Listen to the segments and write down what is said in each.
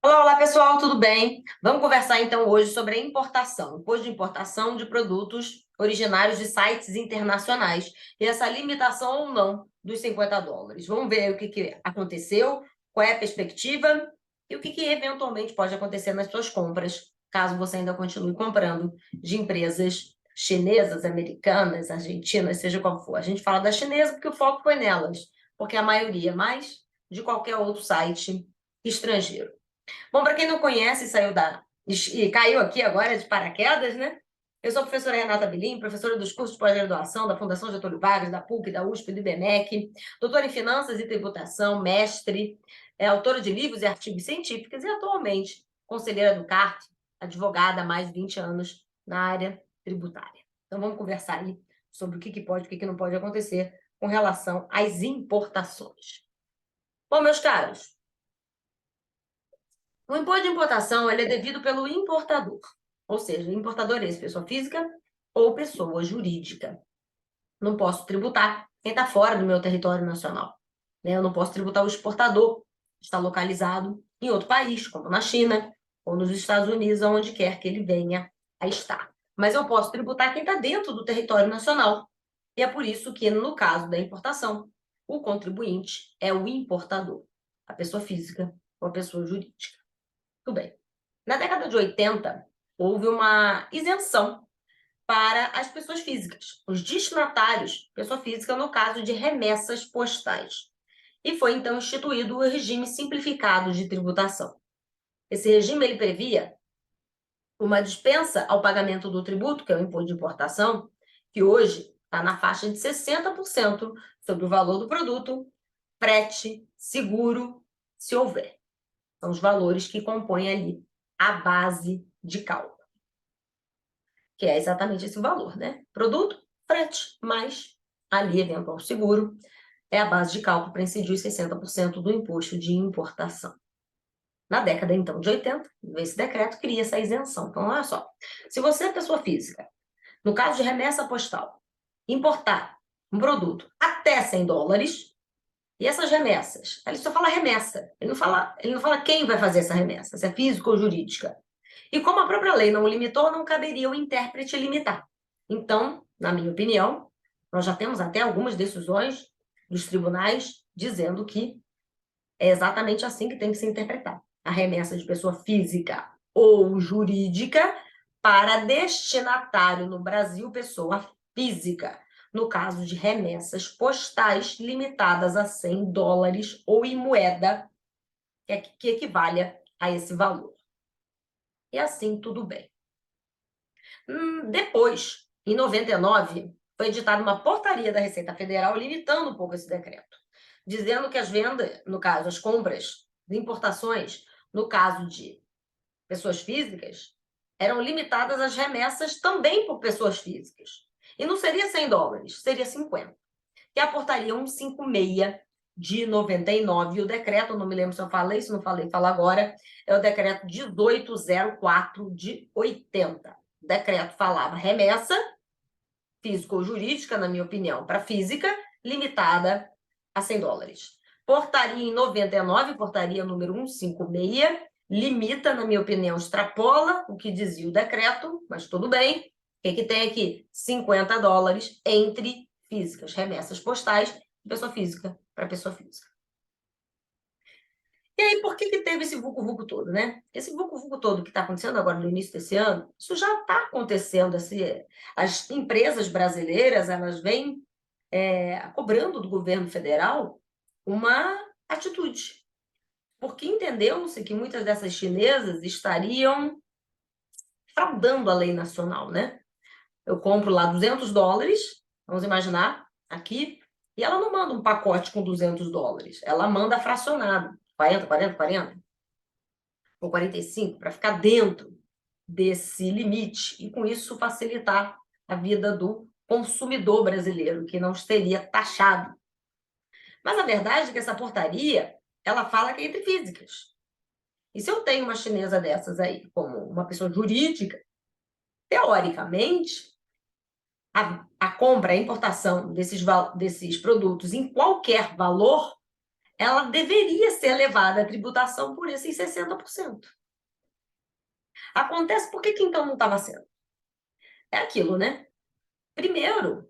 Olá, pessoal, tudo bem? Vamos conversar então hoje sobre a importação, imposto de importação de produtos originários de sites internacionais e essa limitação ou não dos US$ 50. Vamos ver o que aconteceu, qual é a perspectiva e o que eventualmente pode acontecer nas suas compras, caso você ainda continue comprando de empresas chinesas, americanas, argentinas, seja qual for. A gente fala da chinesa porque o foco foi nelas, porque a maioria mais de qualquer outro site estrangeiro. Bom, para quem não conhece, e caiu aqui agora de paraquedas, né? Eu sou a professora Renata Belim, professora dos cursos de pós-graduação da Fundação Getúlio Vargas, da PUC, da USP, do IBMEC, doutora em Finanças e Tributação, mestre, autora de livros e artigos científicos e atualmente conselheira do CART, advogada há mais de 20 anos na área tributária. Então vamos conversar aí sobre o que pode e o que não pode acontecer com relação às importações. Bom, meus caros, o imposto de importação ele é devido pelo importador, ou seja, importador é esse, pessoa física ou pessoa jurídica. Não posso tributar quem está fora do meu território nacional, né? Eu não posso tributar o exportador, que está localizado em outro país, como na China ou nos Estados Unidos, onde quer que ele venha a estar. Mas eu posso tributar quem está dentro do território nacional. E é por isso que, no caso da importação, o contribuinte é o importador, a pessoa física ou a pessoa jurídica. Tudo bem. Na década de 80, houve uma isenção para as pessoas físicas, os destinatários, pessoa física, no caso de remessas postais. E foi, então, instituído o regime simplificado de tributação. Esse regime ele previa uma dispensa ao pagamento do tributo, que é o imposto de importação, que hoje está na faixa de 60% sobre o valor do produto, frete, seguro, se houver. São os valores que compõem ali a base de cálculo, que é exatamente esse valor, né? Produto, frete, mais ali, eventual seguro, é a base de cálculo para incidir os 60% do imposto de importação. Na década, então, de 80, esse decreto cria essa isenção. Então, olha só, se você é pessoa física, no caso de remessa postal, importar um produto até US$ 100, e essas remessas, ele só fala remessa, ele não fala quem vai fazer essa remessa, se é física ou jurídica. E como a própria lei não o limitou, não caberia o intérprete limitar. Então, na minha opinião, nós já temos até algumas decisões dos tribunais dizendo que é exatamente assim que tem que se interpretar. A remessa de pessoa física ou jurídica para destinatário no Brasil, pessoa física. No caso de remessas postais limitadas a US$ 100 ou em moeda que equivalha a esse valor. E assim tudo bem. Depois, em 99, foi editada uma portaria da Receita Federal limitando um pouco esse decreto, dizendo que as vendas, no caso, as compras de importações, no caso de pessoas físicas, eram limitadas às remessas também por pessoas físicas. E não seria US$ 100, seria 50. Que é a portaria 156 de 99, e o decreto, não me lembro se eu falei, se não falei, falo agora, é o decreto 1804 de 80. O decreto falava remessa, física ou jurídica, na minha opinião, para física, limitada a US$ 100. Portaria em 99, portaria número 156, limita, na minha opinião, extrapola o que dizia o decreto, mas tudo bem. O que tem aqui? US$ 50 entre físicas, remessas postais de pessoa física para pessoa física. E aí, por que teve esse vucu-vucu todo, né? Esse vucu-vucu todo que está acontecendo agora no início desse ano, isso já está acontecendo. As empresas brasileiras, elas vêm cobrando do governo federal uma atitude, porque entendeu-se que muitas dessas chinesas estariam fraudando a lei nacional, né? Eu compro lá US$ 200, vamos imaginar, aqui, e ela não manda um pacote com US$ 200, ela manda fracionado, 40, 40, 40, ou 45, para ficar dentro desse limite, e com isso facilitar a vida do consumidor brasileiro, que não seria taxado. Mas a verdade é que essa portaria, ela fala que é entre físicas. E se eu tenho uma chinesa dessas aí, como uma pessoa jurídica, teoricamente, a compra, a importação desses produtos em qualquer valor, ela deveria ser levada à tributação por esses 60%. Acontece, por que então não estava sendo? É aquilo, né? Primeiro,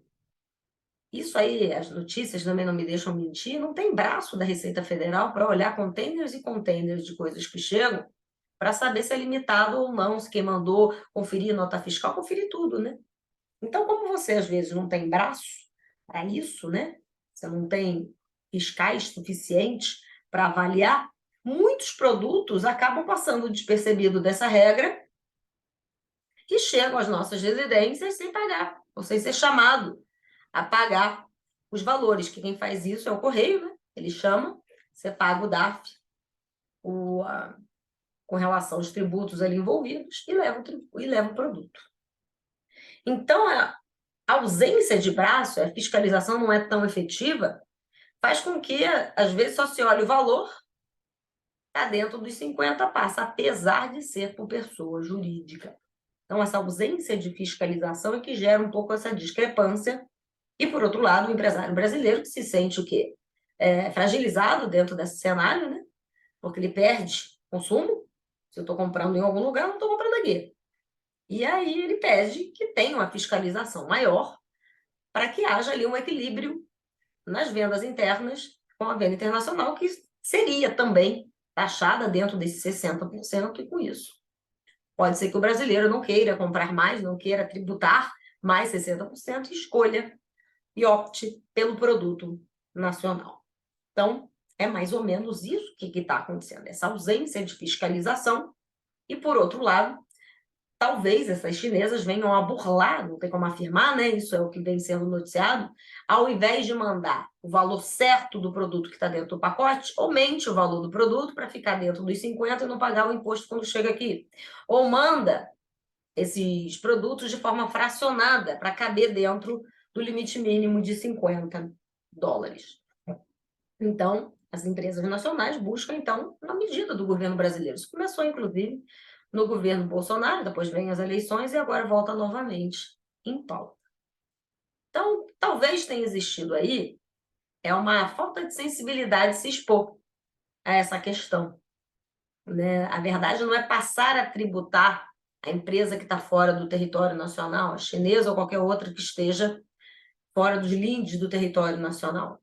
isso aí, as notícias também não me deixam mentir, não tem braço da Receita Federal para olhar containers e containers de coisas que chegam para saber se é limitado ou não, se quem mandou conferir nota fiscal, conferir tudo, né? Então, como você às vezes não tem braço para isso, né? Você não tem fiscais suficientes para avaliar, muitos produtos acabam passando despercebido dessa regra e chegam às nossas residências sem pagar, ou sem ser chamado a pagar os valores, que quem faz isso é o correio, né? Ele chama, você paga o DARF com relação aos tributos ali envolvidos e leva o produto. Então, a ausência de braço, a fiscalização não é tão efetiva, faz com que, às vezes, só se olhe o valor, está dentro dos 50, passa, apesar de ser por pessoa jurídica. Então, essa ausência de fiscalização é que gera um pouco essa discrepância. E, por outro lado, o empresário brasileiro que se sente o quê? Fragilizado dentro desse cenário, né? Porque ele perde consumo. Se eu estou comprando em algum lugar, eu não estou comprando aqui. E aí ele pede que tenha uma fiscalização maior para que haja ali um equilíbrio nas vendas internas com a venda internacional, que seria também taxada dentro desses 60%, e com isso pode ser que o brasileiro não queira comprar mais, não queira tributar mais 60% e escolha e opte pelo produto nacional. Então, é mais ou menos isso que está acontecendo, essa ausência de fiscalização. E, por outro lado, talvez essas chinesas venham a burlar, não tem como afirmar, né? Isso é o que vem sendo noticiado, ao invés de mandar o valor certo do produto que está dentro do pacote, aumente o valor do produto para ficar dentro dos 50 e não pagar o imposto quando chega aqui. Ou manda esses produtos de forma fracionada para caber dentro do limite mínimo de $50. Então, as empresas nacionais buscam, então, uma medida do governo brasileiro. Isso começou, inclusive, no governo Bolsonaro, depois vem as eleições e agora volta novamente em pauta. Então, talvez tenha existido aí uma falta de sensibilidade de se expor a essa questão, né? A verdade não é passar a tributar a empresa que está fora do território nacional, a chinesa ou qualquer outra que esteja fora dos limites do território nacional.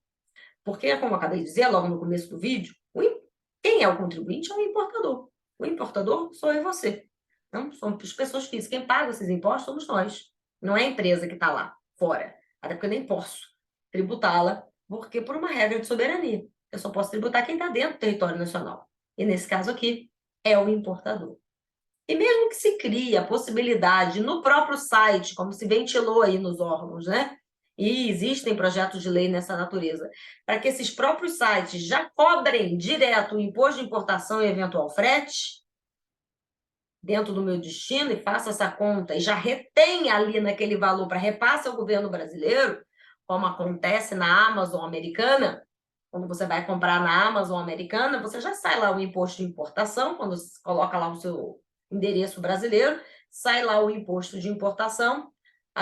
Porque, como eu acabei de dizer logo no começo do vídeo, quem é o contribuinte é o importador. O importador sou eu e você. Não somos pessoas físicas. Quem paga esses impostos somos nós. Não é a empresa que está lá, fora. Até porque eu nem posso tributá-la, porque por uma regra de soberania. Eu só posso tributar quem está dentro do território nacional. E nesse caso aqui, é o importador. E mesmo que se crie a possibilidade no próprio site, como se ventilou aí nos órgãos, né? E existem projetos de lei nessa natureza, para que esses próprios sites já cobrem direto o imposto de importação e eventual frete dentro do meu destino e faça essa conta e já retenha ali naquele valor para repasse ao governo brasileiro, como acontece na Amazon americana. Quando você vai comprar na Amazon americana, você já sai lá o imposto de importação, quando você coloca lá o seu endereço brasileiro, sai lá o imposto de importação,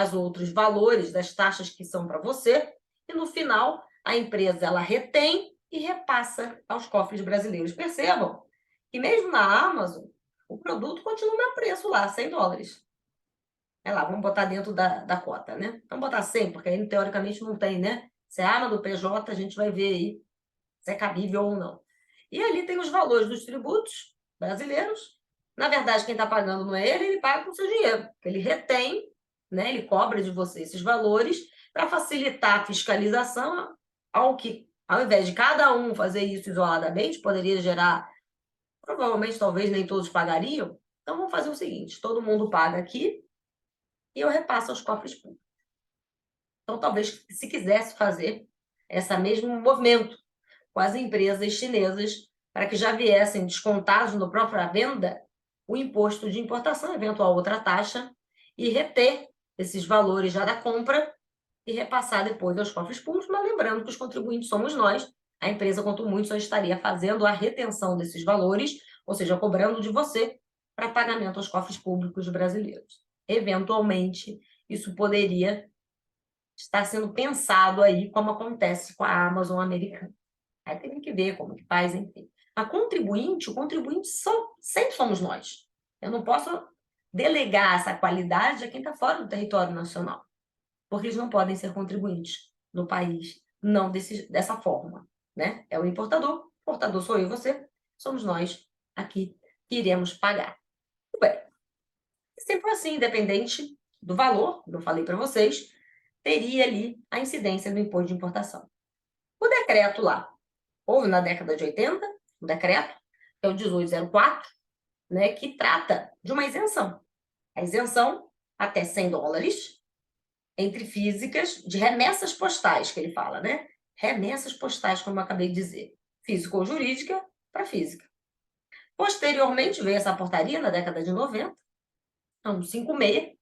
os outros valores das taxas que são para você, e no final a empresa ela retém e repassa aos cofres brasileiros. Percebam que mesmo na Amazon, o produto continua o mesmo preço lá, $100. É lá, vamos botar dentro da cota, né? Vamos botar 100, porque aí teoricamente não tem, né? Se é arma do PJ, a gente vai ver aí se é cabível ou não. E ali tem os valores dos tributos brasileiros. Na verdade, quem está pagando não é ele paga com o seu dinheiro. Ele retém, né? Ele cobra de você esses valores para facilitar a fiscalização, ao invés de cada um fazer isso isoladamente, poderia gerar, provavelmente, talvez nem todos pagariam. Então, vamos fazer o seguinte, todo mundo paga aqui e eu repasso aos cofres públicos. Então, talvez, se quisesse fazer esse mesmo movimento com as empresas chinesas, para que já viessem descontados na própria venda o imposto de importação, eventual outra taxa, e reter esses valores já da compra e repassar depois aos cofres públicos, mas lembrando que os contribuintes somos nós, a empresa, quanto muito, só estaria fazendo a retenção desses valores, ou seja, cobrando de você para pagamento aos cofres públicos brasileiros. Eventualmente, isso poderia estar sendo pensado aí, como acontece com a Amazon americana. Aí tem que ver como que faz, enfim. A contribuinte, o contribuinte sempre somos nós. Eu não posso delegar essa qualidade a quem está fora do território nacional, porque eles não podem ser contribuintes no país, não dessa forma, né? É o importador sou eu e você, somos nós aqui que iremos pagar. Muito bem. Sempre assim, independente do valor, como eu falei para vocês, teria ali a incidência do imposto de importação. O decreto lá, houve na década de 80, o decreto, que é o 1804, né, que trata de uma isenção. A isenção até $100 entre físicas, de remessas postais, que ele fala, né? Remessas postais, como eu acabei de dizer. Física ou jurídica para física. Posteriormente, veio essa portaria na década de 90, então 56,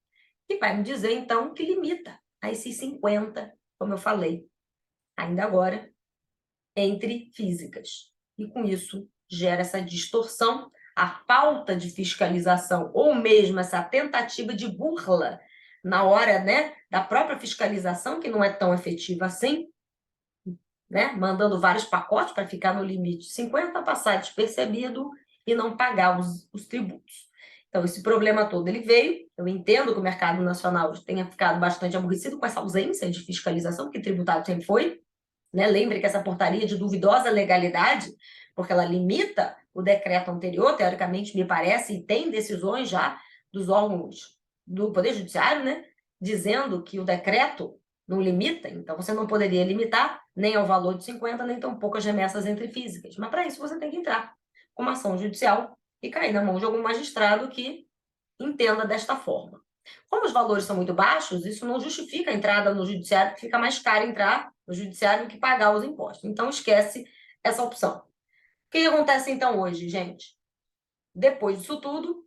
que vai me dizer, então, que limita a esses 50, como eu falei, ainda agora, entre físicas. E com isso, gera essa distorção, a falta de fiscalização, ou mesmo essa tentativa de burla na hora, né, da própria fiscalização, que não é tão efetiva assim, né, mandando vários pacotes para ficar no limite de 50, passar despercebido e não pagar os tributos. Então, esse problema todo ele veio. Eu entendo que o mercado nacional tenha ficado bastante aborrecido com essa ausência de fiscalização, que tributário sempre foi, né? Lembre que essa portaria é de duvidosa legalidade, porque ela limita o decreto anterior, teoricamente, me parece, e tem decisões já dos órgãos do Poder Judiciário, né, dizendo que o decreto não limita, então você não poderia limitar nem ao valor de 50, nem tampouco as remessas entre físicas. Mas para isso você tem que entrar com uma ação judicial e cair na mão de algum magistrado que entenda desta forma. Como os valores são muito baixos, isso não justifica a entrada no judiciário, porque fica mais caro entrar no judiciário do que pagar os impostos. Então, esquece essa opção. O que acontece, então, hoje, gente? Depois disso tudo,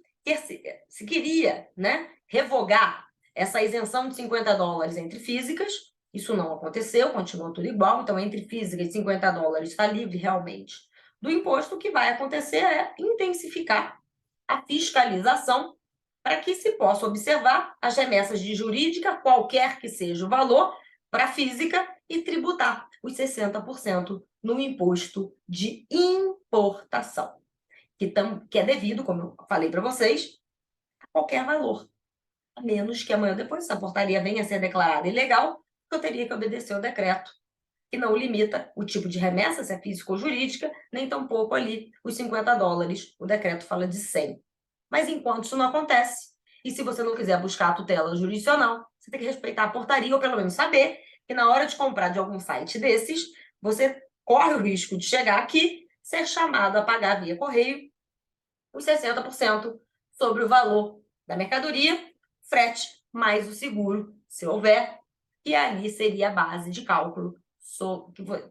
se queria, né, revogar essa isenção de $50 entre físicas, isso não aconteceu, continua tudo igual, então, entre físicas e $50 está livre, realmente, do imposto. O que vai acontecer é intensificar a fiscalização para que se possa observar as remessas de jurídica, qualquer que seja o valor, para física e tributar os 60% no imposto de importação, que é devido, como eu falei para vocês, a qualquer valor, a menos que amanhã depois essa portaria venha a ser declarada ilegal, eu teria que obedecer o decreto, que não limita o tipo de remessa, se é física ou jurídica, nem tampouco ali os $50. O decreto fala de 100. Mas enquanto isso não acontece, e se você não quiser buscar a tutela jurisdicional, você tem que respeitar a portaria, ou pelo menos saber que na hora de comprar de algum site desses, você corre o risco de chegar aqui, ser chamado a pagar via correio os 60% sobre o valor da mercadoria, frete mais o seguro, se houver, e ali seria a base de cálculo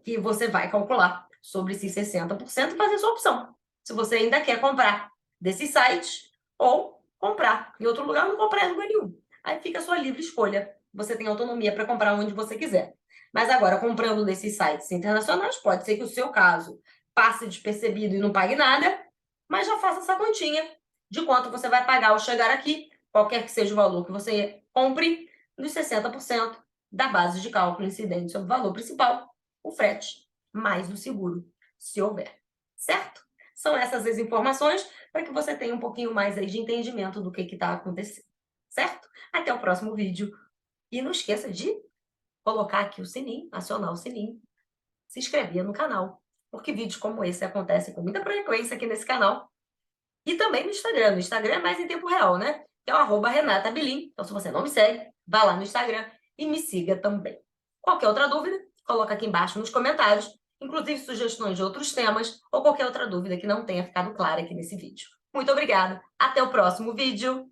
que você vai calcular sobre esses 60% e fazer sua opção. Se você ainda quer comprar desses sites ou comprar em outro lugar, não comprar em lugar nenhum. Aí fica a sua livre escolha. Você tem autonomia para comprar onde você quiser. Mas agora, comprando desses sites internacionais, pode ser que o seu caso passe despercebido e não pague nada, mas já faça essa continha de quanto você vai pagar ao chegar aqui, qualquer que seja o valor que você compre, dos 60% da base de cálculo incidente sobre o valor principal, o frete, mais o seguro, se houver. Certo? São essas as informações para que você tenha um pouquinho mais aí de entendimento do que está acontecendo. Certo? Até o próximo vídeo. E não esqueça de colocar aqui o sininho, acionar o sininho, se inscrever no canal, porque vídeos como esse acontecem com muita frequência aqui nesse canal. E também no Instagram. No Instagram é mais em tempo real, né? Que é o @RenataBelim. Então, se você não me segue, vá lá no Instagram e me siga também. Qualquer outra dúvida, coloca aqui embaixo nos comentários, inclusive sugestões de outros temas ou qualquer outra dúvida que não tenha ficado clara aqui nesse vídeo. Muito obrigada. Até o próximo vídeo.